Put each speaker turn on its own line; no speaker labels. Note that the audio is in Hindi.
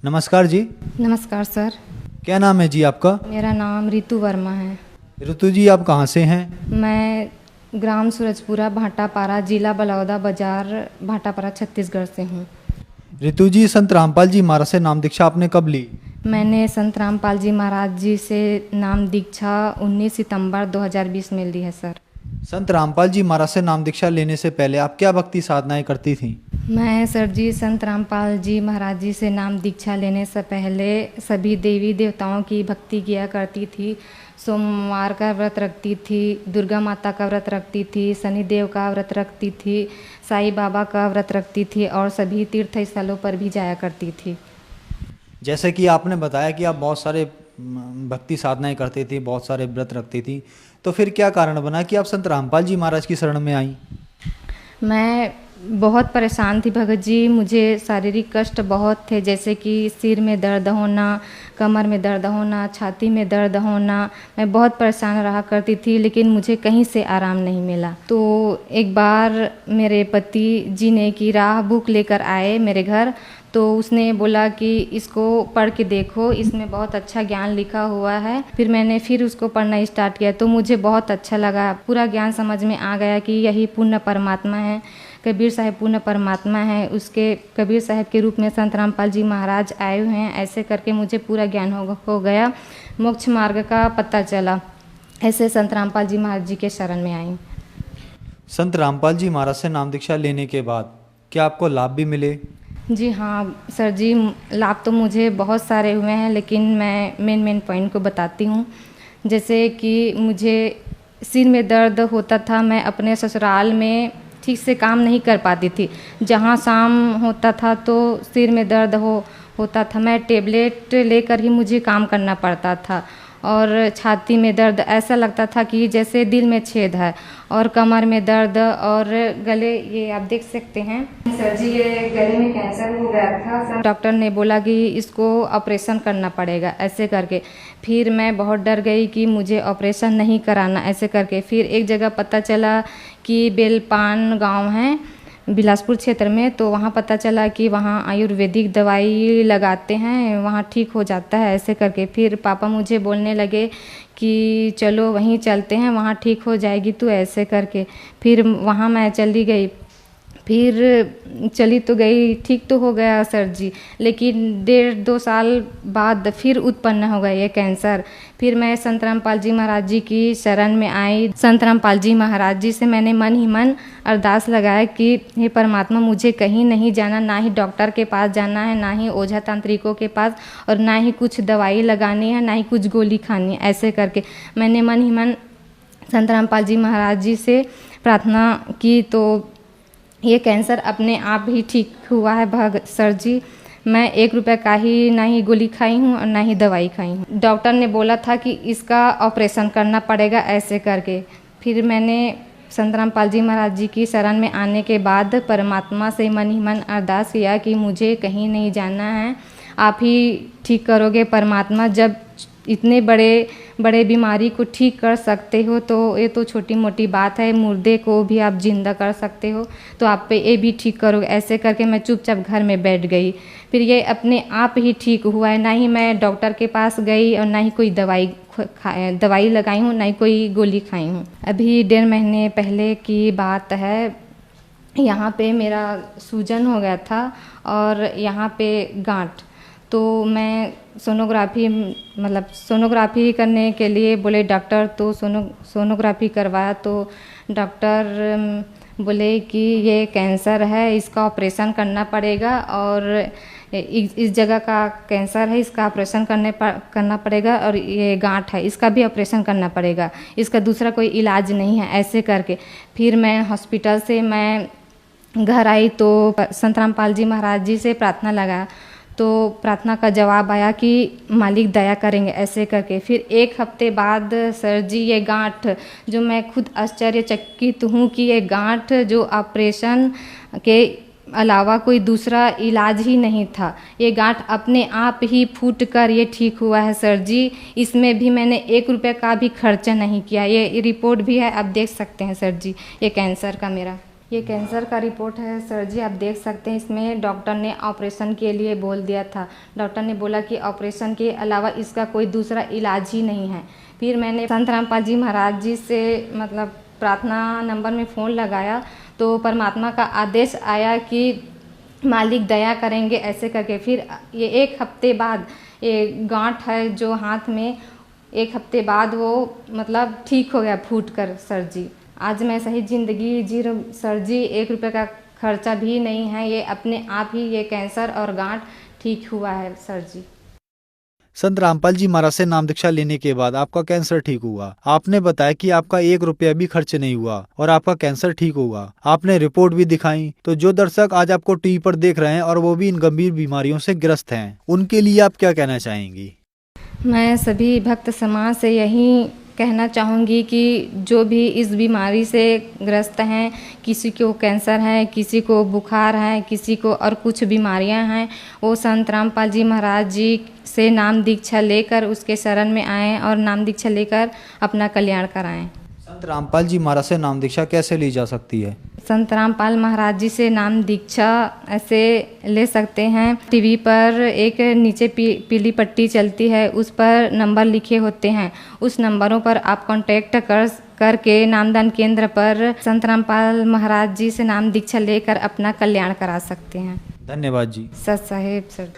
नमस्कार जी।
नमस्कार सर।
क्या नाम है जी आपका?
मेरा नाम रितु वर्मा है।
ऋतु जी, आप कहाँ से हैं?
मैं ग्राम सूरजपुरा भाटापारा, जिला बलौदा बाजार, भाटापारा, छत्तीसगढ़ से हूँ।
ऋतु जी, संत रामपाल जी महाराज से नाम दीक्षा आपने कब ली?
मैंने संत रामपाल जी महाराज जी से नाम दीक्षा 19 सितंबर 2020 में ली है सर।
संत रामपाल जी महाराज से नाम दीक्षा लेने से पहले आप क्या भक्ति साधनाएं करती थीं?
मैं सर जी संत रामपाल जी महाराज जी से नाम दीक्षा लेने से पहले सभी देवी देवताओं की भक्ति किया करती थी। सोमवार का व्रत रखती थी, दुर्गा माता का व्रत रखती थी, शनिदेव का व्रत रखती थी, साईं बाबा का व्रत रखती थी और सभी तीर्थ स्थलों पर भी जाया करती थी।
जैसे कि आपने बताया कि आप बहुत सारे भक्ति साधनाएं करती थी, बहुत सारे व्रत रखती थी, तो फिर क्या कारण बना कि आप संत रामपाल जी महाराज की शरण में आईं?
मैं बहुत परेशान थी भगत जी। मुझे शारीरिक कष्ट बहुत थे, जैसे कि सिर में दर्द होना, कमर में दर्द होना, छाती में दर्द होना। मैं बहुत परेशान रहा करती थी, लेकिन मुझे कहीं से आराम नहीं मिला। तो एक बार मेरे पति जी ने की राह बुक लेकर आए मेरे घर, तो उसने बोला कि इसको पढ़ के देखो, इसमें बहुत अच्छा ज्ञान लिखा हुआ है। फिर मैंने उसको पढ़ना स्टार्ट किया तो मुझे बहुत अच्छा लगा। पूरा ज्ञान समझ में आ गया कि यही पूर्ण परमात्मा है, कबीर साहब पूर्ण परमात्मा है। उसके कबीर साहब के रूप में संत रामपाल जी महाराज आए हुए हैं। ऐसे करके मुझे पूरा ज्ञान हो गया, मोक्ष मार्ग का पता चला। ऐसे संत रामपाल जी महाराज जी के शरण में आई।
संत रामपाल जी महाराज से नाम दीक्षा लेने के बाद क्या आपको लाभ भी मिले?
जी हाँ सर जी, लाभ तो मुझे बहुत सारे हुए हैं, लेकिन मैं मेन पॉइंट को बताती हूँ। जैसे कि मुझे सिर में दर्द होता था, मैं अपने ससुराल में ठीक से काम नहीं कर पाती थी। जहाँ शाम होता था तो सिर में दर्द होता था, मैं टेबलेट लेकर ही मुझे काम करना पड़ता था। और छाती में दर्द, ऐसा लगता था कि जैसे दिल में छेद है। और कमर में दर्द और गले, ये आप देख सकते हैं सर जी, ये गले में कैंसर हो गया था। डॉक्टर ने बोला कि इसको ऑपरेशन करना पड़ेगा, ऐसे करके। फिर मैं बहुत डर गई कि मुझे ऑपरेशन नहीं कराना, ऐसे करके। फिर एक जगह पता चला कि बेलपान गांव है बिलासपुर क्षेत्र में, तो वहाँ पता चला कि वहाँ आयुर्वेदिक दवाई लगाते हैं, वहाँ ठीक हो जाता है, ऐसे करके। फिर पापा मुझे बोलने लगे कि चलो वहीं चलते हैं, वहाँ ठीक हो जाएगी तू, ऐसे करके। फिर वहाँ मैं चली गई। फिर चली तो गई, ठीक तो हो गया सर जी, लेकिन 1.5-2 साल बाद फिर उत्पन्न हो गया ये कैंसर। फिर मैं संत रामपाल जी महाराज जी की शरण में आई। संत रामपाल जी महाराज जी से मैंने मन ही मन अरदास लगाया कि हे परमात्मा, मुझे कहीं नहीं जाना, ना ही डॉक्टर के पास जाना है, ना ही ओझा तांत्रिकों के पास, और ना ही कुछ दवाई लगानी है, ना ही कुछ गोली खानी है, ऐसे करके मैंने मन ही मन संत रामपाल जी महाराज जी से प्रार्थना की। तो ये कैंसर अपने आप ही ठीक हुआ है भगत सर जी। मैं 1 रुपये का ही ना ही गोली खाई हूँ और ना ही दवाई खाई हूँ। डॉक्टर ने बोला था कि इसका ऑपरेशन करना पड़ेगा, ऐसे करके। फिर मैंने संत रामपाल जी महाराज जी की शरण में आने के बाद परमात्मा से मन ही मन अरदास किया कि मुझे कहीं नहीं जाना है, आप ही ठीक करोगे परमात्मा। जब इतने बड़े बीमारी को ठीक कर सकते हो तो ये तो छोटी मोटी बात है, मुर्दे को भी आप जिंदा कर सकते हो, तो आप पे ये भी ठीक करोगे, ऐसे करके मैं चुपचाप घर में बैठ गई। फिर ये अपने आप ही ठीक हुआ है, ना ही मैं डॉक्टर के पास गई और ना ही कोई दवाई लगाई हूँ, ना ही कोई गोली खाई हूँ। अभी 1.5 महीने पहले की बात है, यहाँ पे मेरा सूजन हो गया था और यहाँ पे गांठ। तो मैं सोनोग्राफी करने के लिए बोले डॉक्टर, तो सोनोग्राफी करवाया तो डॉक्टर बोले कि ये कैंसर है, इसका ऑपरेशन करना पड़ेगा, और इस जगह का कैंसर है, इसका ऑपरेशन करना पड़ेगा, और ये गांठ है, इसका भी ऑपरेशन करना पड़ेगा, इसका दूसरा कोई इलाज नहीं है, ऐसे करके। फिर मैं हॉस्पिटल से मैं घर आई तो संत रामपाल जी महाराज जी से प्रार्थना लगा, तो प्रार्थना का जवाब आया कि मालिक दया करेंगे, ऐसे करके। फिर 1 हफ्ते बाद सर जी ये गांठ, जो मैं खुद आश्चर्यचकित हूँ कि ये गांठ जो ऑपरेशन के अलावा कोई दूसरा इलाज ही नहीं था, ये गांठ अपने आप ही फूट कर ये ठीक हुआ है सर जी। इसमें भी मैंने 1 रुपये का भी खर्चा नहीं किया। ये रिपोर्ट भी है, आप देख सकते हैं सर जी, ये कैंसर का मेरा ये कैंसर का रिपोर्ट है सर जी, आप देख सकते हैं। इसमें डॉक्टर ने ऑपरेशन के लिए बोल दिया था। डॉक्टर ने बोला कि ऑपरेशन के अलावा इसका कोई दूसरा इलाज ही नहीं है। फिर मैंने संत रामपाल जी महाराज जी से मतलब प्रार्थना नंबर में फ़ोन लगाया, तो परमात्मा का आदेश आया कि मालिक दया करेंगे ऐसे करके। फिर ये 1 हफ्ते बाद ये गांठ है जो हाथ में, 1 हफ्ते बाद वो मतलब ठीक हो गया फूट कर सर जी। आज मैं सही ज़िंदगी जी रही हूँ सर जी। 1 रुपये का खर्चा भी नहीं है, ये अपने आप ही ये कैंसर और गांठ ठीक हुआ है सर जी।
संत रामपाल जी महाराज से नाम दीक्षा लेने के बाद आपका कैंसर ठीक हुआ। आपने बताया कि आपका 1 रुपया भी खर्च नहीं हुआ और आपका कैंसर ठीक हुआ। आपने रिपोर्ट भी दिखाई। तो जो दर्शक आज आपको टीवी पर देख रहे हैं और वो भी इन गंभीर बीमारियों से ग्रस्त हैं, उनके लिए आप क्या कहना चाहेंगी?
मैं सभी भक्त समाज से यही कहना चाहूँगी कि जो भी इस बीमारी से ग्रस्त हैं, किसी को कैंसर है, किसी को बुखार है, किसी को और कुछ बीमारियां हैं, वो संत रामपाल जी महाराज जी से नाम दीक्षा लेकर उसके शरण में आएँ और नाम दीक्षा लेकर अपना कल्याण कराएं।
संत रामपाल जी महाराज से नाम दीक्षा कैसे ली जा सकती है?
संत रामपाल महाराज जी से नाम दीक्षा ऐसे ले सकते हैं। टीवी पर एक नीचे पीली पट्टी चलती है, उस पर नंबर लिखे होते हैं। उस नंबरों पर आप कांटेक्ट करके नामदान केंद्र पर संत रामपाल महाराज जी से नाम दीक्षा लेकर अपना कल्याण करा सकते हैं।
धन्यवाद जी।
सत साहेब सर।